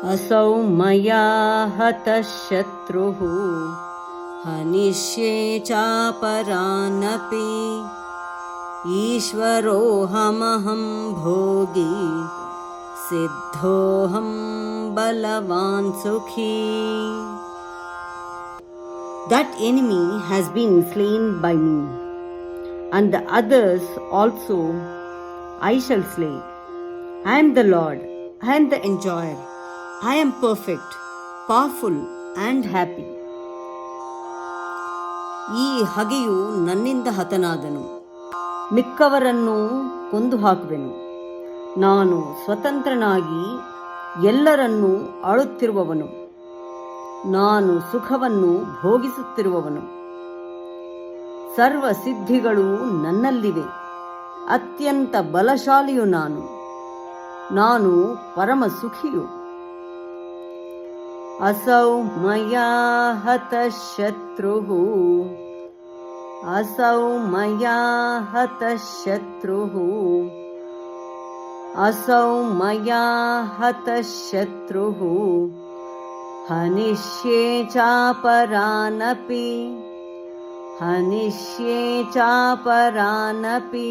असौ मया हतः शत्रुः हनिष्ये चापरानपि ईश्वरोऽहमहं भोगी सिद्धोऽहं बलवान् सुखी. That enemy has been slain by me, and the others also I shall slay. I am the Lord, I am the enjoyer. I am perfect, powerful and happy. ಈ ಹಗೆಯು ನನ್ನಿಂದ ಹತನಾದನು, ಮಿಕ್ಕವರನ್ನು ಕೊಂದು ಹಾಕುವೆನು. ನಾನು ಸ್ವತಂತ್ರನಾಗಿ ಎಲ್ಲರನ್ನೂ ಆಳುತ್ತಿರುವವನು, ನಾನು ಸುಖವನ್ನು ಭೋಗಿಸುತ್ತಿರುವವನು. ಸರ್ವ ಸಿದ್ಧಿಗಳು ನನ್ನಲ್ಲಿವೆ, ಅತ್ಯಂತ ಬಲಶಾಲಿಯು ನಾನು ಪರಮ ಸುಖಿಯು. असौ मया हतः शत्रुः असौ मया हतः शत्रुः असौ मया हतः शत्रुः हनिष्ये चापरानपि हनिष्ये चापरानपि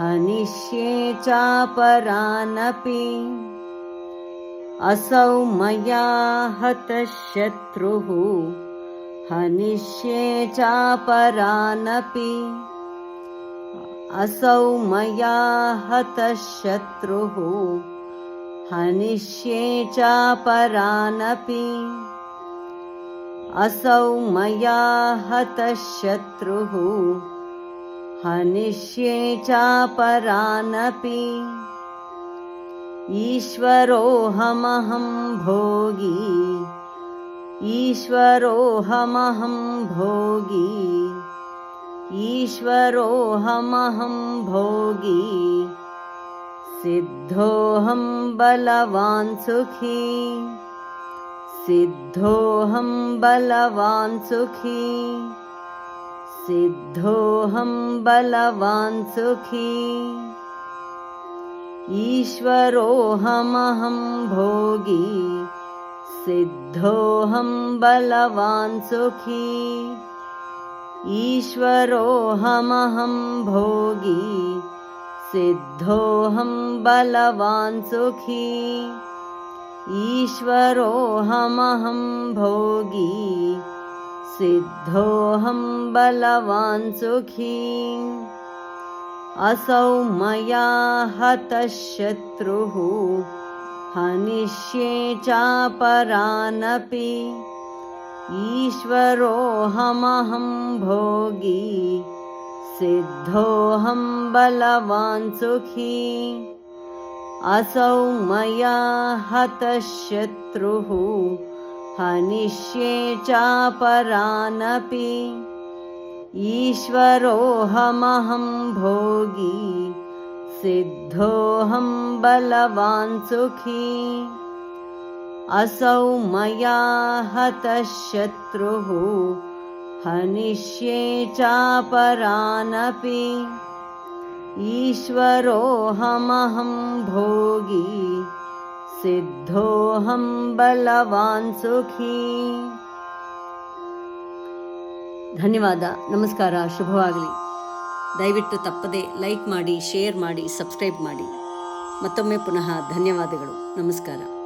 हनिष्ये चापरानपि. असौ मया हतः शत्रुः हनिष्ये चापरानपि असौ मया हतः शत्रुः हनिष्ये चापरानपि असौ मया हतः शत्रुः हनिष्ये चापरानपि. ईश्वरोऽहमहं भोगी ईश्वरोऽहमहं भोगी ईश्वरोऽहमहं भोगी सिद्धोऽहं बलवान् सुखी सिद्धोऽहं बलवान् सुखी सिद्धोऽहं बलवान् सुखी. ईश्वरोऽहमहं भोगी सिद्धोऽहं बलवान् सुखी ईश्वरोऽहमहं भोगी सिद्धोऽहं बलवान् सुखी ईश्वरोऽहमहं भोगी सिद्धोऽहं बलवान् सुखी. असौ मया हतः शत्रुः हनिष्ये चापरानपि ईश्वरोऽहमहं भोगी सिद्धोऽहं बलवान् सुखी. असौ मया हतः शत्रुः हनिष्ये चापरानपि ईश्वरोऽहमहं भोगी सिद्धोऽहं बलवान् सुखी. असौ मया हतः शत्रुः हनिष्ये चापरानपि ईश्वरोऽहमहं भोगी सिद्धोऽहं बलवान् सुखी. ಧನ್ಯವಾದ. ನಮಸ್ಕಾರ. ಶುಭವಾಗಲಿ. ದಯವಿಟ್ಟು ತಪ್ಪದೆ ಲೈಕ್ ಮಾಡಿ, ಶೇರ್ ಮಾಡಿ, ಸಬ್ಸ್ಕ್ರೈಬ್ ಮಾಡಿ. ಮತ್ತೊಮ್ಮೆ ಪುನಃ ಧನ್ಯವಾದಗಳು. ನಮಸ್ಕಾರ.